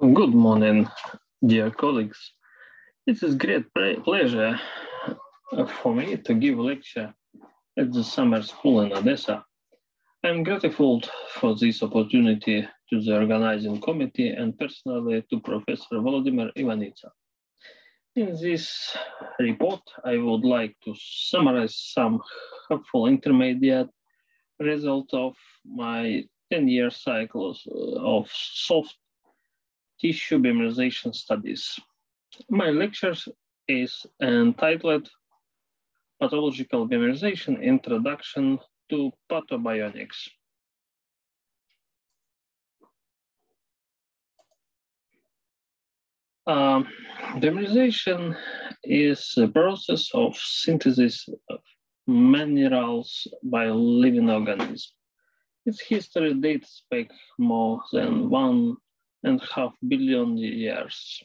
Good morning, dear colleagues. It is great pleasure for me to give a lecture at the summer school in Odessa. I'm grateful for this opportunity to the organizing committee and personally to Professor Volodymyr Ivanitsa. In this report, I would like to summarize some helpful intermediate results of my 10-year cycles of soft tissue biomineralization studies. My lecture is entitled Pathological Biomineralization Introduction to Pathobionics. Biomineralization is a process of synthesis of minerals by living organisms. Its history dates back more than 1.5 billion years.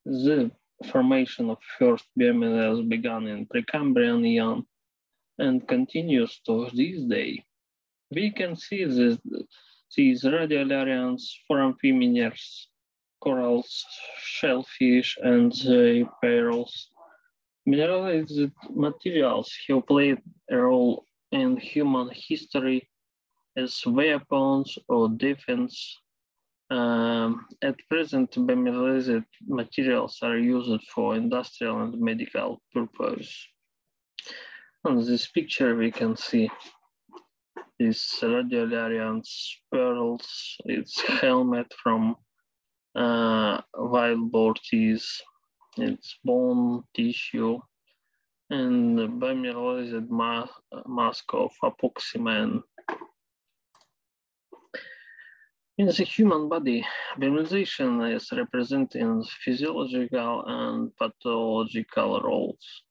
The formation of first biominerals began in Precambrian eon and continues to this day. We can see these radiolarians, foraminifers, corals, shellfish, and the pearls. Mineralized materials have played a role in human history as weapons or defense. At present, biomineralized materials are used for industrial and medical purposes. On this picture, we can see these radiolarians, pearls, its helmet from wild boar teeth, its bone tissue, and the biomineralized mask of epoxy man. In the human body, biomineralization is represented in physiological and pathological roles.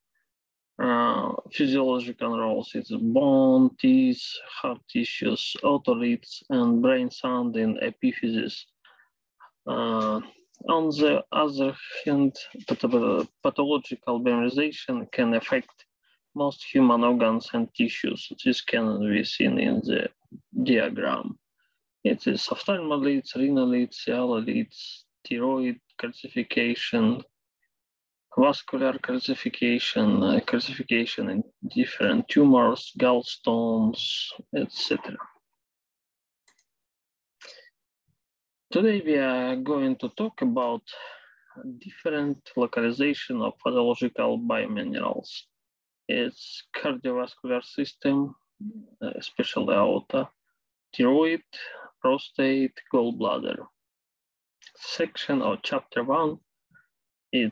Physiological roles is bone, teeth, hard tissues, otoliths, and brain sound in epiphysis. On the other hand, pathological biomineralization can affect most human organs and tissues. This can be seen in the diagram. It is ophthalmoliths, renoliths, hyaloliths, thyroid calcification, vascular calcification, calcification in different tumors, gallstones, etc. Today we are going to talk about different localization of pathological biominerals. It's cardiovascular system, especially aorta, thyroid, prostate, gallbladder. Section or chapter 1, we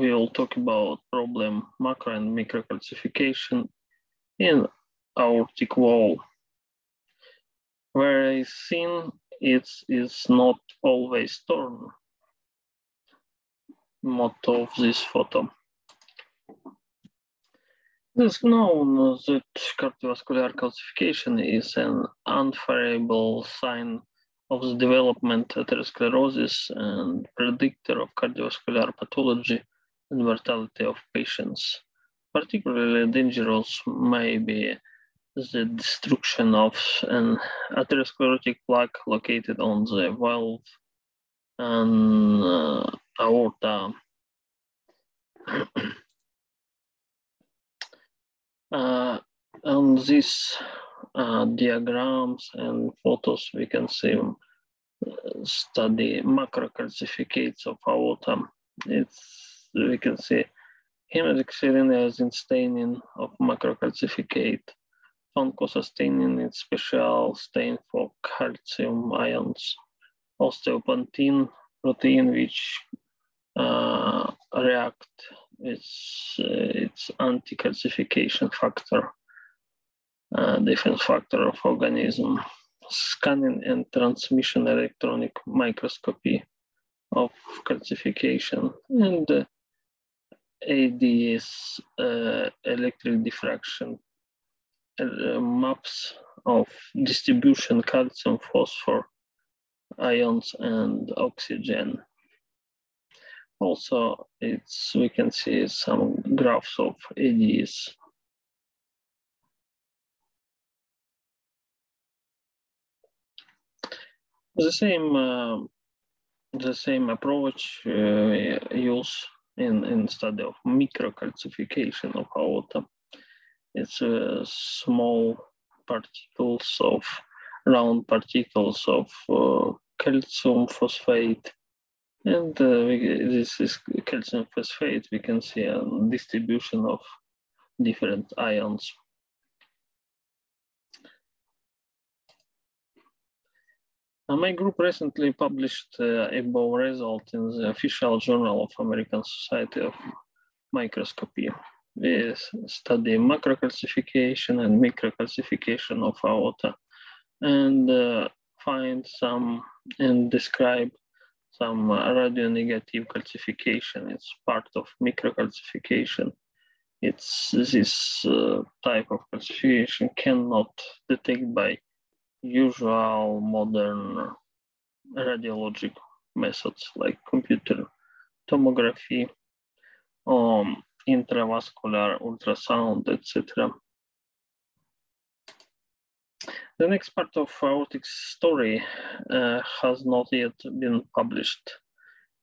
will talk about problem macro and microcalcification in aortic wall. Where is seen, it is not always torn. Motto of this photo. It is known that cardiovascular calcification is an unfavorable sign of the development of atherosclerosis and predictor of cardiovascular pathology and mortality of patients. Particularly dangerous may be the destruction of an atherosclerotic plaque located on the valve and aorta. On these diagrams and photos, we can see study macrocalcificates of aorta. We can see hematoxylineazine staining of macrocalcificate, phancosastaining its special stain for calcium ions, osteopontin protein which react its anti-calcification factor, defense factor of organism, scanning and transmission electronic microscopy of calcification, and ADS, electric diffraction, maps of distribution calcium, phosphor, ions, and oxygen. Also, we can see some graphs of ADS. The same approach used in study of microcalcification of aorta. It's small particles of round particles of calcium phosphate, and this is calcium phosphate. We can see a distribution of different ions. My group recently published above result in the official Journal of American Society of Microscopy. We study macrocalcification and microcalcification of aorta, and find some and describe some radionegative calcification. It's part of microcalcification. It's this type of calcification cannot detect by usual modern radiologic methods like computer tomography, intravascular ultrasound, etc. The next part of aortic story has not yet been published.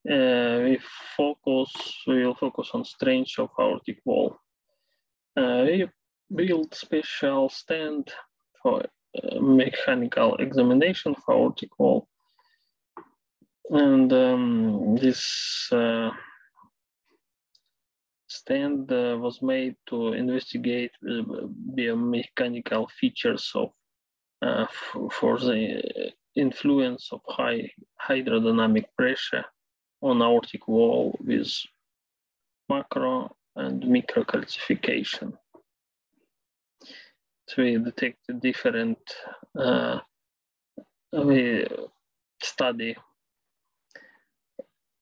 We will focus on strange of aortic wall. We build special stand for mechanical examination for aortic wall, and this stand was made to investigate biomechanical features of for the influence of high hydrodynamic pressure on aortic wall with macro and microcalcification. So we detected different, we study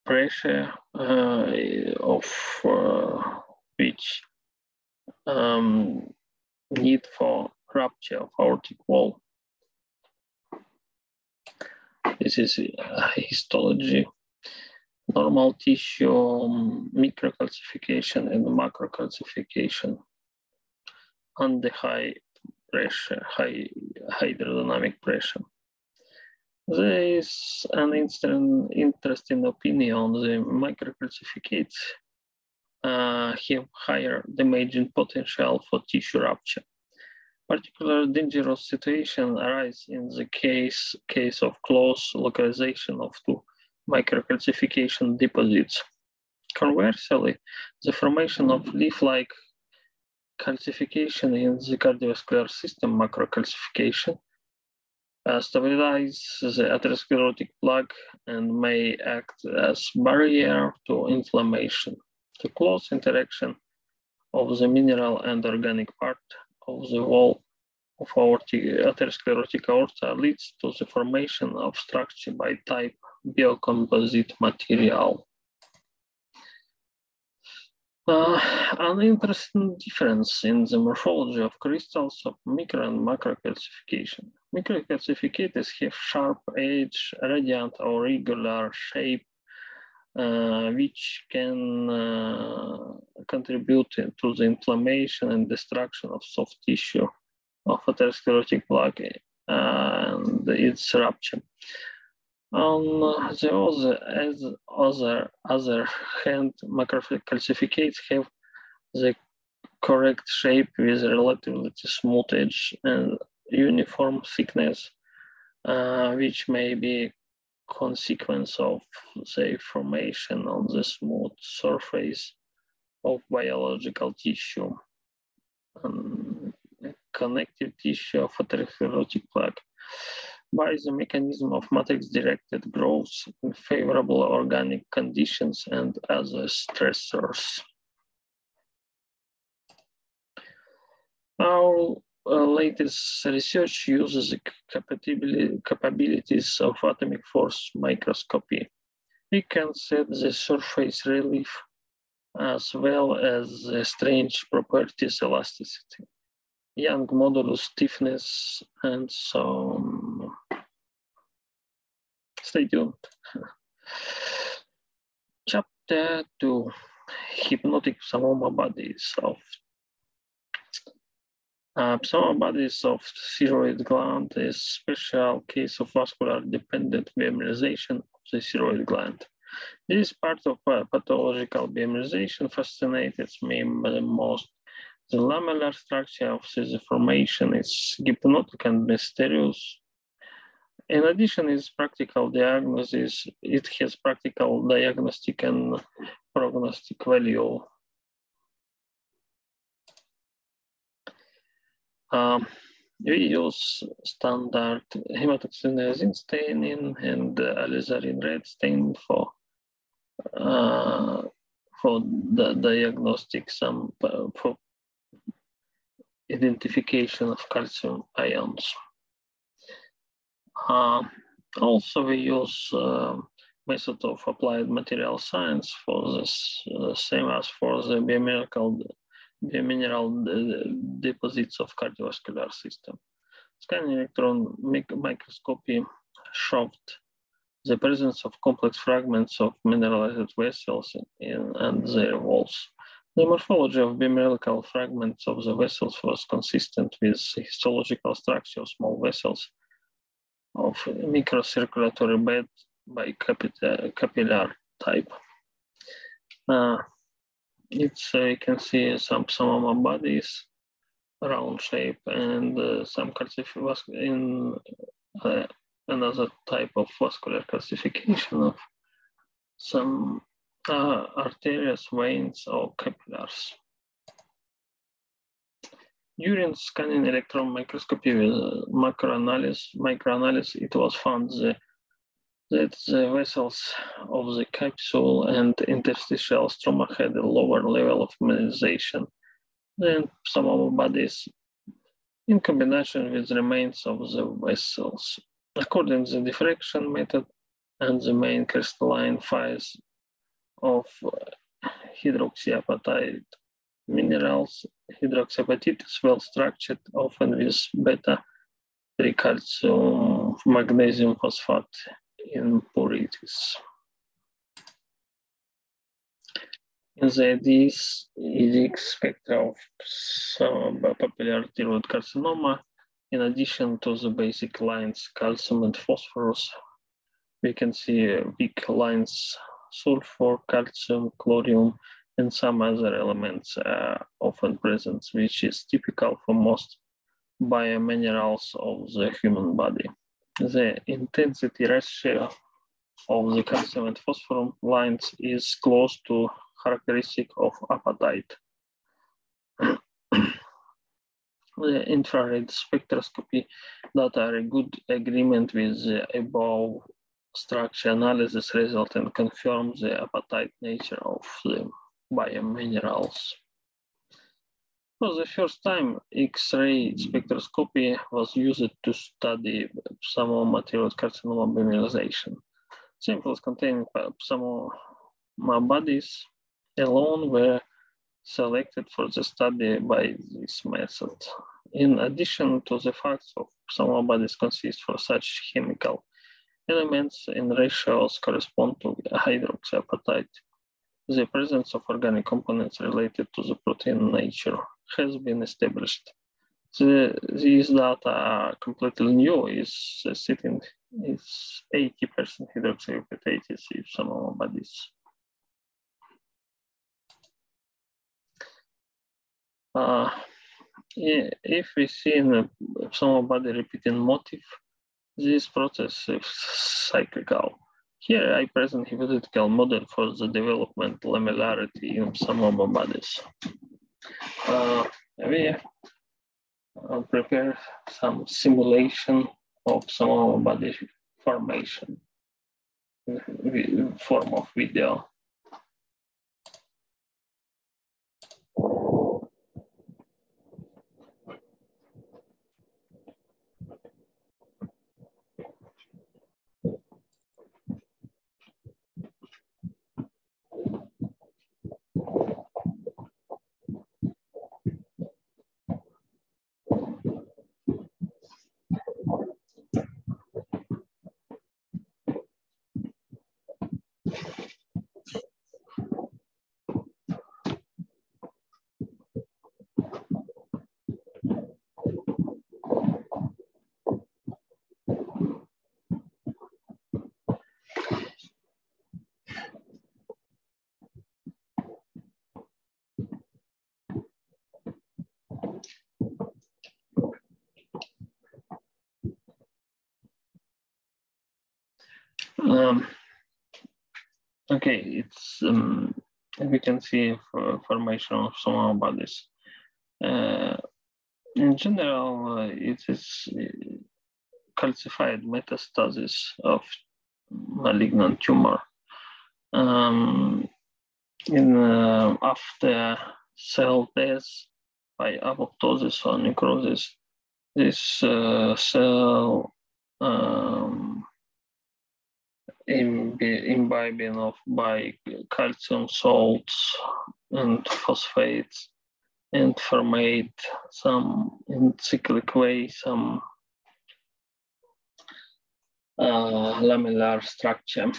pressure of which need for rupture of aortic wall. This is histology, normal tissue, microcalcification and macrocalcification under high pressure, high hydrodynamic pressure. There is an interesting opinion. The microcalcificates have higher damaging potential for tissue rupture. Particularly dangerous situation arise in the case of close localization of two microcalcification deposits. Conversely, the formation of leaf-like calcification in the cardiovascular system, macrocalcification, stabilize the atherosclerotic plaque and may act as barrier to inflammation. The close interaction of the mineral and organic part of the wall of atherosclerotic aorta leads to the formation of structure by type biocomposite material. An interesting difference in the morphology of crystals of micro and macrocalcification. Microcalcificates have sharp edge, radiant or regular shape, which can contribute to the inflammation and destruction of soft tissue of atherosclerotic plaque and its rupture. On the other hand, macrocalcificates have the correct shape with relatively smooth edge and uniform thickness, which may be consequence of, say, formation on the smooth surface of biological tissue, connective tissue of atherosclerotic plaque, by the mechanism of matrix-directed growth in favorable organic conditions and other stressors. Our latest research uses the capabilities of atomic force microscopy. We can set the surface relief as well as the strange properties, elasticity, Young modulus stiffness, and so on. Stay tuned. Chapter 2, Hypnotic Psammoma bodies of Psammoma bodies of thyroid gland is a special case of vascular dependent biomineralization of the thyroid gland. This part of pathological biomineralization fascinates me the most. The lamellar structure of this formation is hypnotic and mysterious. In addition, its practical diagnosis, it has practical diagnostic and prognostic value. We use standard hematoxylin staining and alizarin red stain for the diagnostic, for identification of calcium ions. Also, we use method of applied material science for this, same as for the biomineral deposits of cardiovascular system. Scanning electron microscopy showed the presence of complex fragments of mineralized vessels and their walls. The morphology of biomedical fragments of the vessels was consistent with histological structure of small vessels of microcirculatory bed by capillary type. You can see some psammoma bodies, round shape, and some in another type of vascular calcification of some arteries, veins, or capillaries. During scanning electron microscopy with microanalysis, it was found that the vessels of the capsule and interstitial stroma had a lower level of mineralization than psammoma bodies in combination with remains of the vessels. According to the diffraction method and the main crystalline phase of hydroxyapatite minerals, hydroxyapatite is well structured, often with beta-3 calcium magnesium phosphate impurities. In the EDX spectra of some papillary thyroid carcinoma, in addition to the basic lines calcium and phosphorus, we can see big lines sulfur, calcium, chlorine, and some other elements often present, which is typical for most biominerals of the human body. The intensity ratio of the calcium and phosphorus lines is close to characteristic of apatite. The infrared spectroscopy data are a good agreement with the above structure analysis result and confirm the apatite nature of the biominerals. For the first time, X-ray spectroscopy was used to study psammoma thyroid carcinoma biomineralization. Samples containing psammoma bodies alone were selected for the study by this method. In addition to the facts of psammoma bodies consist for such chemical elements in ratios correspond to hydroxyapatite, the presence of organic components related to the protein nature has been established. These data are completely new, is 80% hydroxyapatite in psammoma bodies. If we see in a psammoma body repeating motif, this process is cyclical. Here I present a hypothetical model for the development lamellarity in psammoma bodies. We prepare some simulation of psammoma body formation in form of video. Okay, it's we can see formation of some bodies. In general, it is calcified metastasis of malignant tumor. After cell death by apoptosis or necrosis, this cell imbibing by calcium salts and phosphates and formate some in cyclic way some lamellar structure.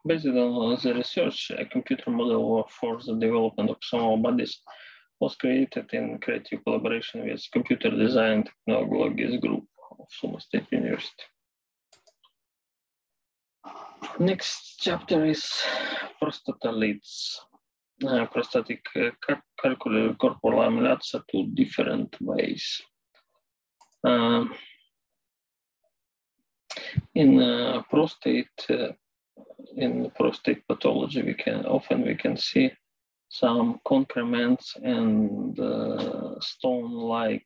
Based on the research, a computer model for the development of psammoma bodies was created in creative collaboration with computer design technologies group of Summa State University. Next chapter is prostatolites. Prostatic calculi corporal amylase two different ways. In prostate pathology, we can see some concrements and stone-like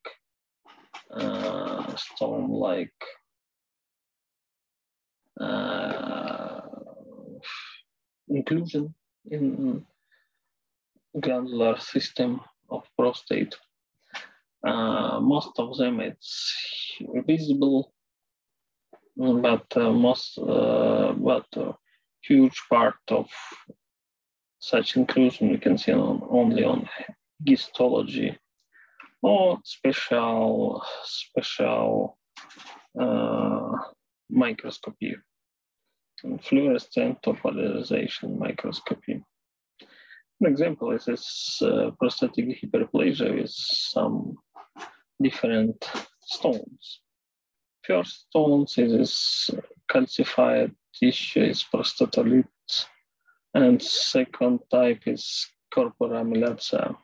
inclusion in glandular system of prostate. Most of them it's visible, but huge part of such inclusion we can see only on histology or special microscopy and fluorescent polarization microscopy. An example is this prostatic hyperplasia with some different stones. First stones is calcified tissue is prostatolites, and second type is corpora amylase,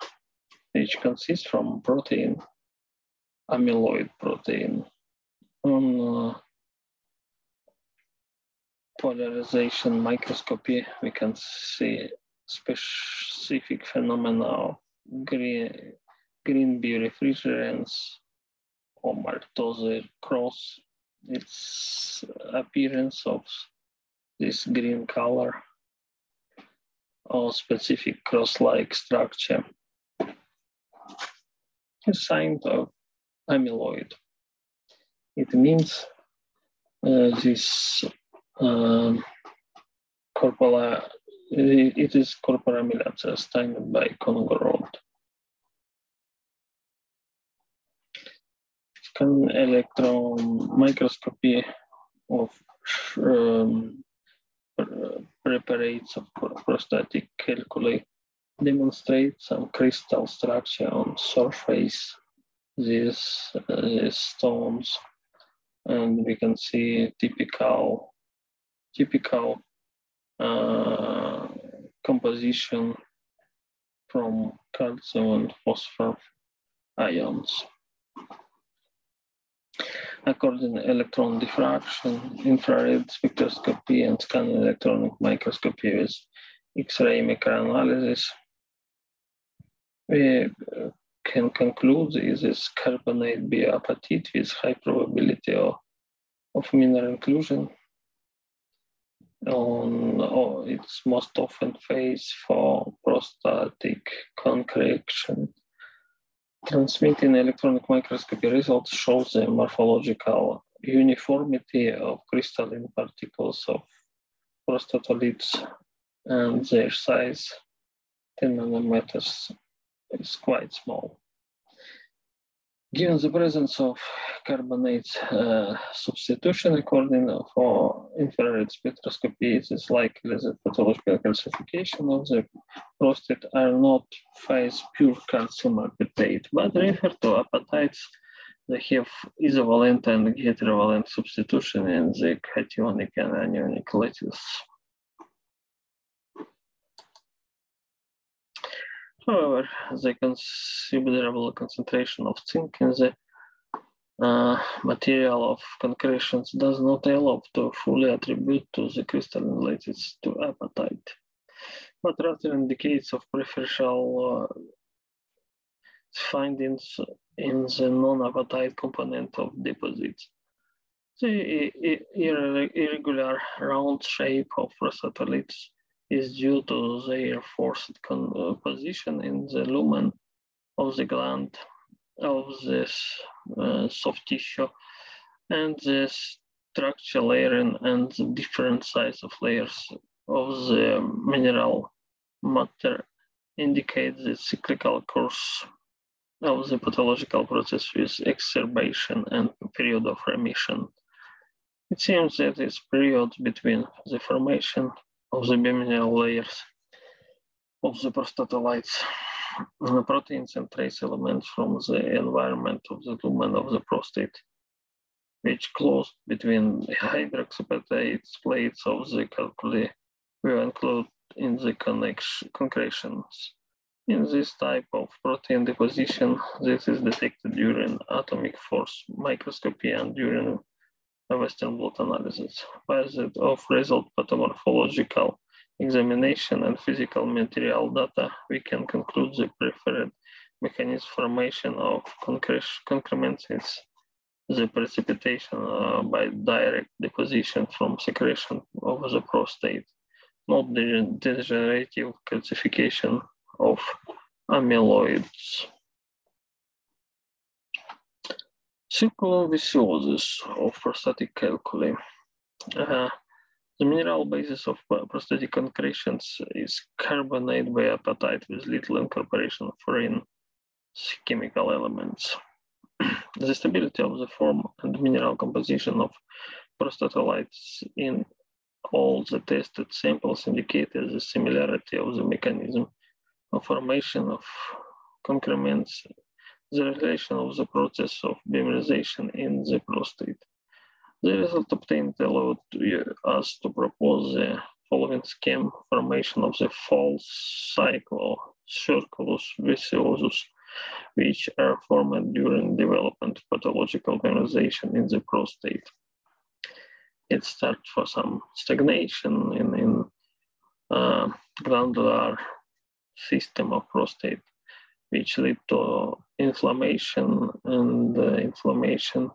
which consists from protein, amyloid protein. On polarization microscopy, we can see specific phenomena of green biorefrigerants or maltose cross. Its appearance of this green color or specific cross-like structure, a sign of amyloid. It means this it is corpora amylase stained by Congo rod. Electron microscopy of preparates of prostatic calculi demonstrate some crystal structure on surface these stones, and we can see typical composition from calcium and phosphor ions. According to electron diffraction, infrared spectroscopy, and scanning electronic microscopy with X-ray microanalysis, we can conclude this carbonate bioapatite with high probability of mineral inclusion. It's most often phase for prostatic concretion. Transmitting electronic microscopy results shows the morphological uniformity of crystalline particles of prostatolites, and their size, 10 nanometers, is quite small. Given the presence of carbonate substitution, according for infrared spectroscopy, it is likely that pathological calcification of the prostate are not phase pure calcium apatite, but refer to apatites that have isovalent and heterovalent substitution in the cationic and anionic lattice. However, the considerable concentration of zinc in the material of concretions does not allow to fully attribute to the crystalline lattice to apatite, but rather indicates of preferential findings in the non-apatite component of deposits. The irregular round shape of prostatites is due to their forced position in the lumen of the gland of this soft tissue, and the structure layering and the different size of layers of the mineral matter indicate the cyclical course of the pathological process with exacerbation and period of remission. It seems that this period between the formation of the biomineral layers of the prostatites, proteins and trace elements from the environment of the lumen of the prostate, which closed between the hydroxyapatite plates of the calculi, were included in the concretions. In this type of protein deposition, this is detected during atomic force microscopy and during a Western blot analysis. By the result pathomorphological examination and physical material data, we can conclude the preferred mechanism formation of concrements is the precipitation by direct deposition from secretion of the prostate, not the degenerative calcification of amyloids. Circulus vitiosus of prostatic calculi. The mineral basis of prostatic concretions is carbonate biapatite with little incorporation of foreign chemical elements. The stability of the form and mineral composition of prostatites in all the tested samples indicated the similarity of the mechanism of formation of concrements, the relation of the process of biomineralization in the prostate. The result obtained allowed us to propose the following scheme: formation of the false cycle Circulus vitiosus, which are formed during development of pathological biomineralization in the prostate. It starts for some stagnation in glandular system of prostate, which lead to inflammation, and inflammation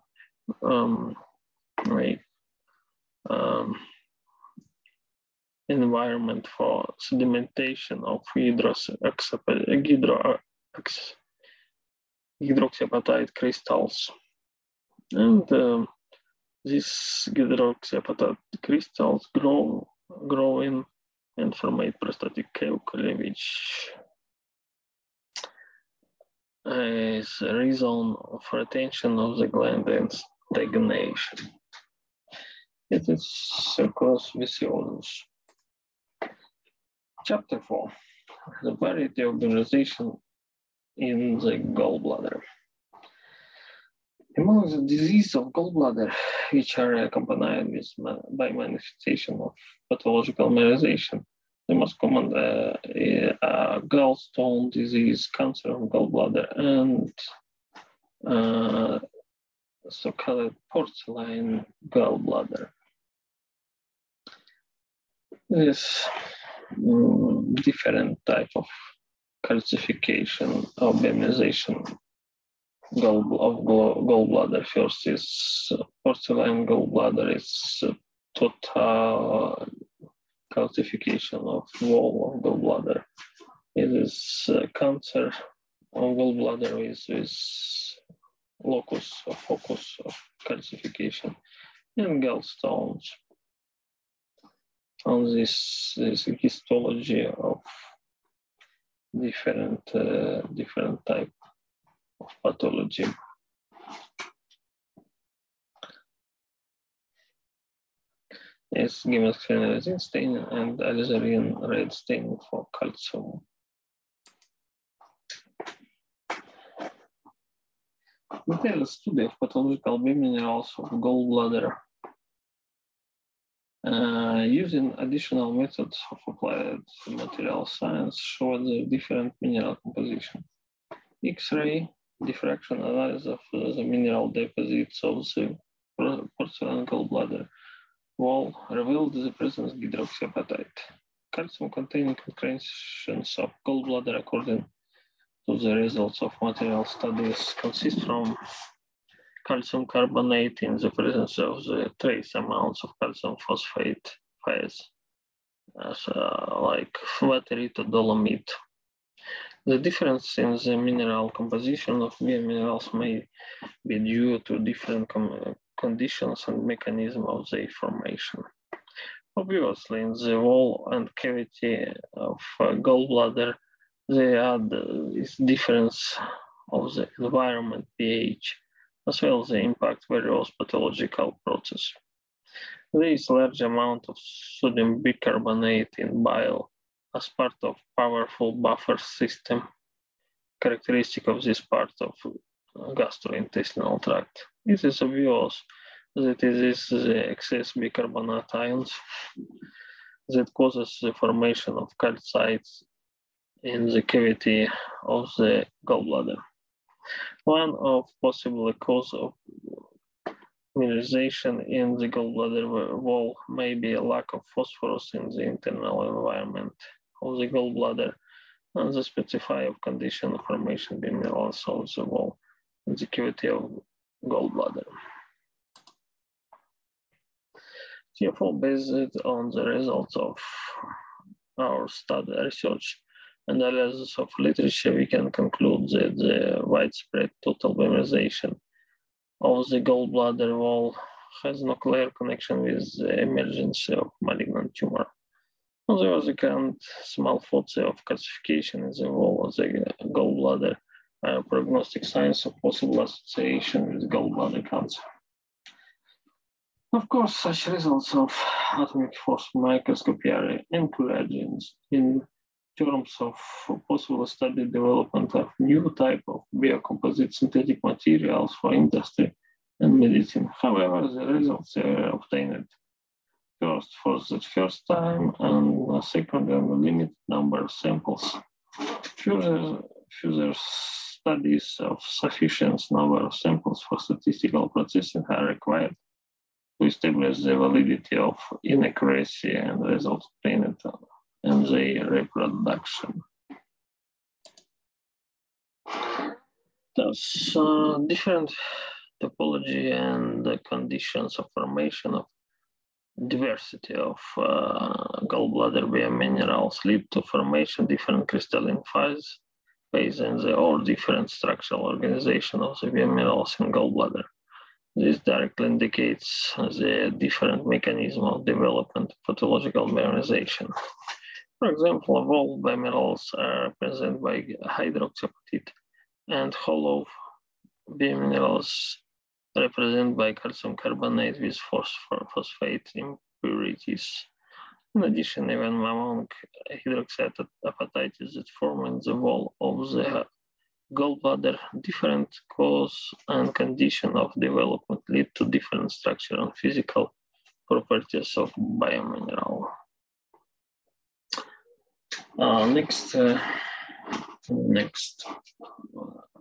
environment for sedimentation of hydroxyapatite crystals. And these hydroxyapatite crystals grow in and formate prostatic calculi, which is a reason for retention of the gland and stagnation. It is Circulus vitiosus. Chapter 4. The variety of mineralization in the gallbladder. Among the diseases of gallbladder, which are accompanied by manifestation of pathological mineralization, the most common gallstone disease, cancer of gallbladder, and so-called porcelain gallbladder. This different type of calcification or biomineralization of gallbladder. First is porcelain gallbladder. It's total calcification of wall of gallbladder. It is cancer of gallbladder with locus or focus of calcification and gallstones. On this histology of different type of pathology. It's given phenolazine stain and alizarin red stain for calcium. Detailed study of pathological biominerals of gallbladder using additional methods of applied material science show the different mineral composition. X-ray diffraction analysis of the mineral deposits of the porcelain gallbladder wall revealed the presence of hydroxyapatite. Calcium-containing concretions of gallbladder, according to the results of material studies, consist from calcium carbonate in the presence of the trace amounts of calcium phosphate phase, as like laterite dolomite. The difference in the mineral composition of biominerals may be due to different conditions and mechanism of their formation. Obviously, in the wall and cavity of gallbladder, they add this difference of the environment pH, as well as the impact various pathological processes. There is large amount of sodium bicarbonate in bile as part of powerful buffer system, characteristic of this part of gastrointestinal tract. It is obvious that it is the excess bicarbonate ions that causes the formation of calcites in the cavity of the gallbladder. One of possible cause of mineralization in the gallbladder wall may be a lack of phosphorus in the internal environment of the gallbladder, and the specify of condition of formation biominerals of the wall in the cavity of gallbladder. Therefore, based on the results of our study research analysis of literature, we can conclude that the widespread total biomineralization of the gallbladder wall has no clear connection with the emergence of malignant tumor. On the other hand, small photos of calcification in the wall of the gallbladder are prognostic signs of possible association with gallbladder cancer. Of course, such results of atomic force microscopy are encouraging in terms of possible study development of new type of biocomposite synthetic materials for industry and medicine. However, the results are obtained first for the first time and second in a limited number of samples. Further studies of sufficient number of samples for statistical processing are required to establish the validity of inaccuracy and results obtained and their reproduction. Thus, different topology and the conditions of formation of diversity of gallbladder biominerals lead to formation different crystalline phase and or different structural organization of the biominerals in gallbladder. This directly indicates the different mechanism of development of pathological biomineralization. For example, all biominerals are represented by hydroxyapatite, and hollow biominerals represented by calcium carbonate with phosphate impurities. In addition, even among hydroxyapatites that form in the wall of the gallbladder, different cause and condition of development lead to different structural and physical properties of biomineral. Next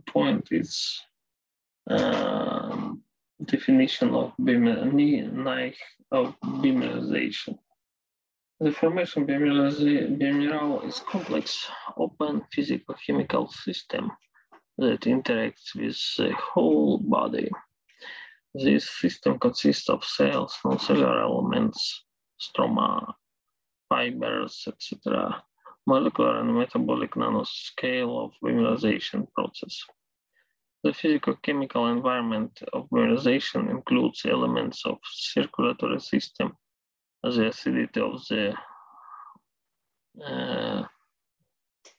point is definition of biomineralization. The formation of biomineral is complex, open physical-chemical system that interacts with the whole body. This system consists of cells, non-cellular elements, stroma, fibers, etc., molecular and metabolic nanoscale of biomineralization process. The physico-chemical environment of biomineralization includes elements of circulatory system, the acidity of the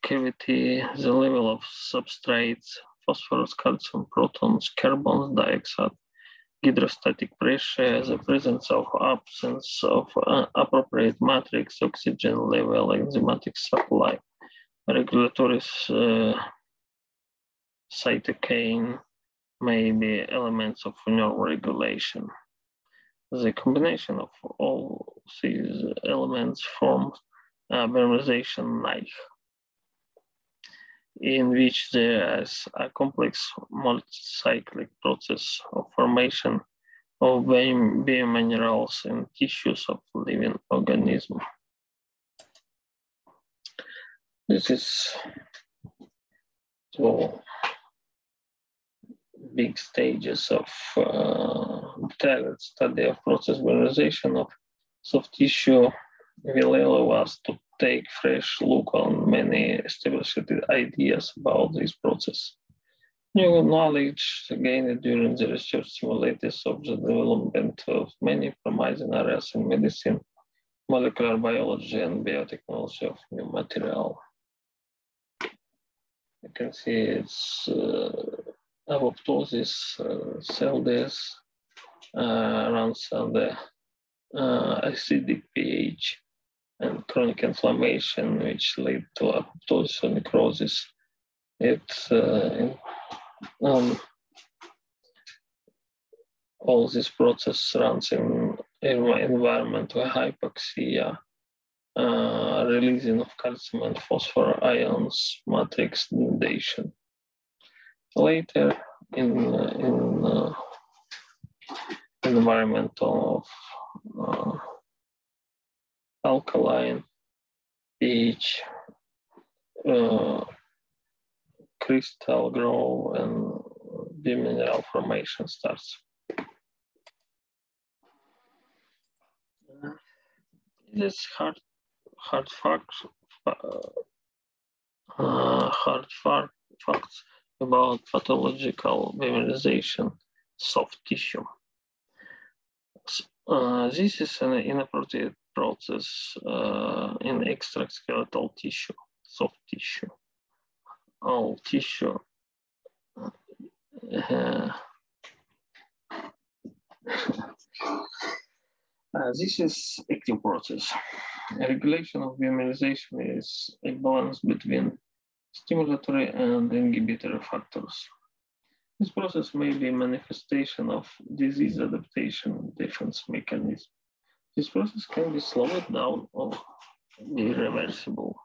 cavity, the level of substrates, phosphorus, calcium, protons, carbon dioxide, hydrostatic pressure, the presence of absence of appropriate matrix, oxygen level, enzymatic supply, regulatory cytokine may be elements of nerve regulation. The combination of all these elements forms biomineralization knife. in which there is a complex multi-cyclic process of formation of biominerals in tissues of living organisms. This is two big stages of detailed study of process mineralization of soft tissue will allow us to take fresh look on many established ideas about this process. New knowledge gained during the research stimulates of the development of many promising areas in medicine, molecular biology, and biotechnology of new material. You can see it's apoptosis, cell death, runs on the acidic pH, and chronic inflammation, which lead to apoptosis and necrosis. All this process runs in environment with hypoxia, releasing of calcium and phosphor ions, matrix denudation. Later, in environment of alkaline pH, crystal grow and biomineral formation starts. This hard facts about pathological biomineralization soft tissue. This is an inappropriate process in extraskeletal tissue, soft tissue. All tissue this is active process. A regulation of biomineralization is a balance between stimulatory and inhibitory factors. This process may be a manifestation of disease adaptation defense mechanism. This process can be slowed down or be reversible.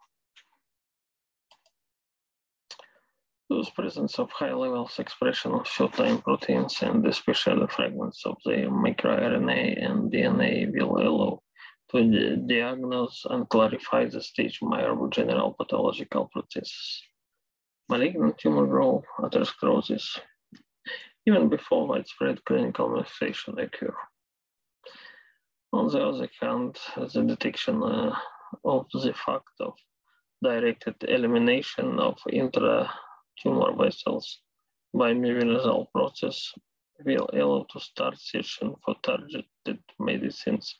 Those presence of high levels expression of short-time proteins and especially fragments of the microRNA and DNA will allow to diagnose and clarify the stage of general pathological processes. Malignant tumor growth, atherosclerosis, even before widespread clinical manifestation occur. On the other hand, the detection of the fact of directed elimination of intra-tumor vessels by mineralizal process will allow to start searching for targeted medicines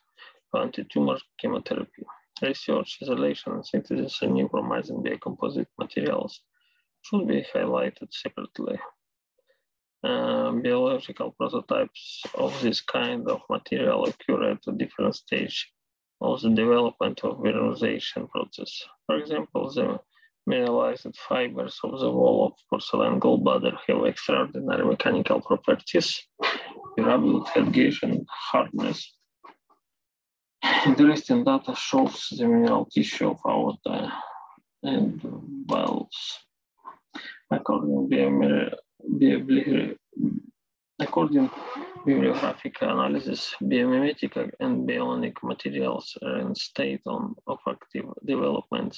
for anti-tumor chemotherapy. Research, isolation, and synthesis of new promising biocomposite materials should be highlighted separately. Biological prototypes of this kind of material occur at a different stage of the development of mineralization process. For example, the mineralized fibers of the wall of porcelain gallbladder have extraordinary mechanical properties, durability, adhesion, hardness. Interesting data shows the mineral tissue of aorta and valves. According bibliographic analysis, biomimetic and bionic materials are in state of active development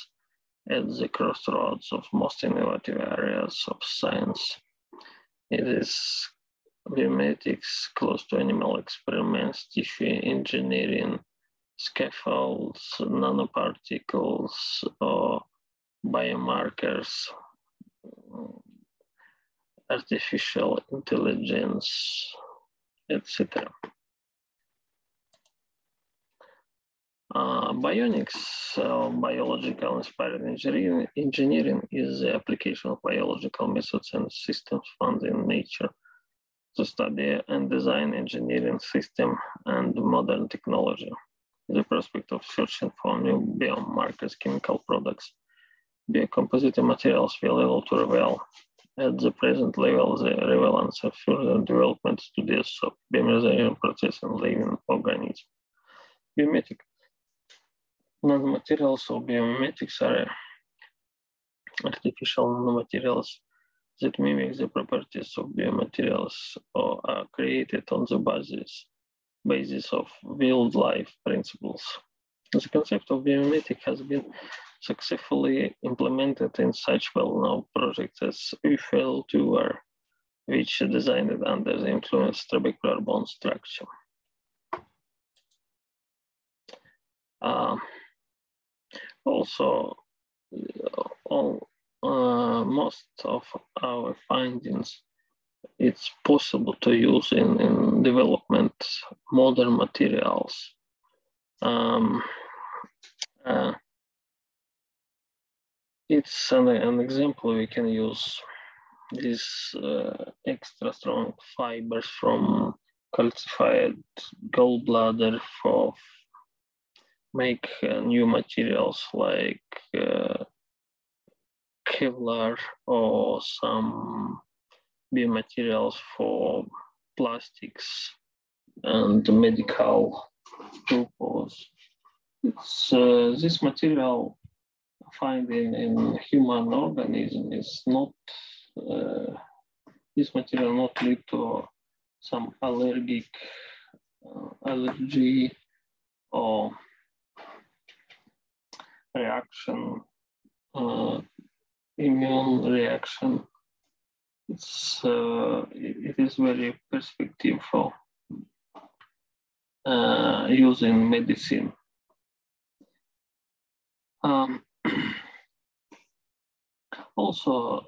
at the crossroads of most innovative areas of science. It is biomimetics, close to animal experiments, tissue engineering, scaffolds, nanoparticles, or biomarkers, artificial intelligence, etc. Bionics, biological inspired engineering is the application of biological methods and systems found in nature to study and design engineering system and modern technology. The prospect of searching for new biomarkers, chemical products, biocomposite materials will allow to reveal at the present level the relevance of further development studies of biomineralization process in living organisms. Biomimetic nanomaterials or biomimetics are artificial nanomaterials that mimic the properties of biomaterials or are created on the basis of wildlife principles. The concept of biomimetic has been successfully implemented in such well-known projects as UFL2R, which designed under the influence of trabecular bone structure. Also, most of our findings, it's possible to use in development modern materials. It's an example. We can use these extra strong fibers from calcified gallbladder for make new materials like Kevlar or some biomaterials for plastics and medical purpose. It's this material found in human organism is not this material not lead to some allergy or reaction, immune reaction. It is very perspective for use in medicine. Also,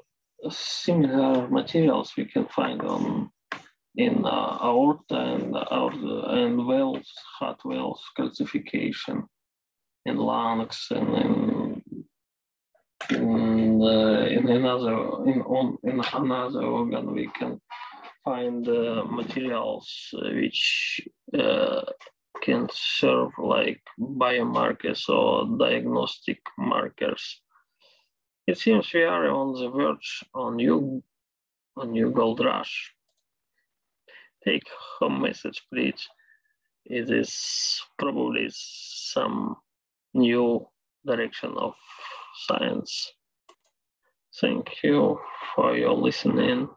similar materials we can find in aorta and valves, heart valves calcification, in lungs, and in another organ we can find materials which can serve like biomarkers or diagnostic markers. It seems we are on the verge on new gold rush. Take home message, please. It is probably some new direction of science. Thank you for your listening.